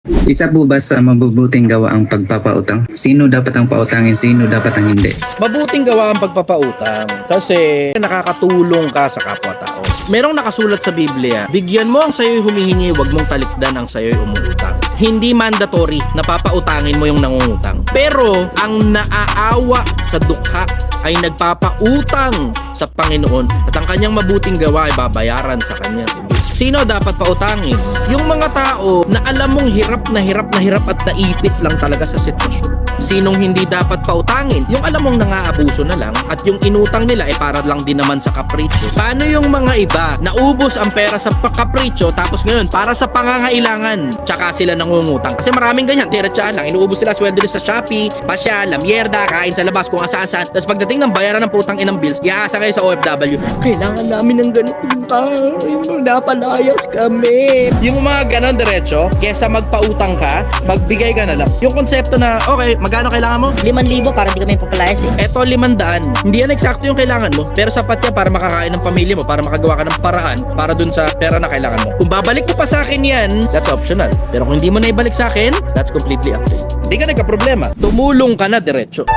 Isa po ba sa mabubuting gawa ang pagpapautang? Sino dapat ang pautangin, sino dapat ang hindi? Mabuting gawa ang pagpapautang kasi nakakatulong ka sa kapwa-tao. Merong nakasulat sa Biblia, bigyan mo ang sayo'y humihingi, wag mong talikdan ang sayo'y umuutang. Hindi mandatory na papautangin mo yung nangungutang. Pero ang naaawa sa dukha ay nagpapautang sa Panginoon at ang kanyang mabuting gawa ay babayaran sa kanya. Sino dapat pautangin? Yung mga tao na alam mong hirap at naipit lang talaga sa sitwasyon. Sinong hindi dapat pautangin? Yung alam mong nangaabuso na lang at yung inutang nila ay para lang din naman sa kapritsyo. Paano yung mga iba na ubos ang pera sa kapritsyo tapos ngayon para sa pangangailangan tsaka sila nangungutang? Kasi maraming ganyan, diretsaan lang. Inuubos sila sweldo nila sa Shopee, pasya, lamyerda, kain sa labas kung saan-saan. Tapos pagdating ng bayaran ng putang inang bills, iaasa kayo sa OFW. Kailangan namin ng ganito. Napalayas kami. Yung mga ganon diretso, kesa magpautang ka, magbigay ka na lang. Yung konsepto na, okay, magkano kailangan mo? 5,000 para di kami papalayas eh. Eto 500. Hindi yan eksakto yung kailangan mo, pero sapat yan para makakain ng pamilya mo, para makagawa ka ng paraan para dun sa pera na kailangan mo. Kung babalik mo pa sa akin yan, that's optional. Pero kung hindi mo na ibalik sa akin, that's completely up to you. Hindi ka nagka-problema. Tumulong ka na diretso.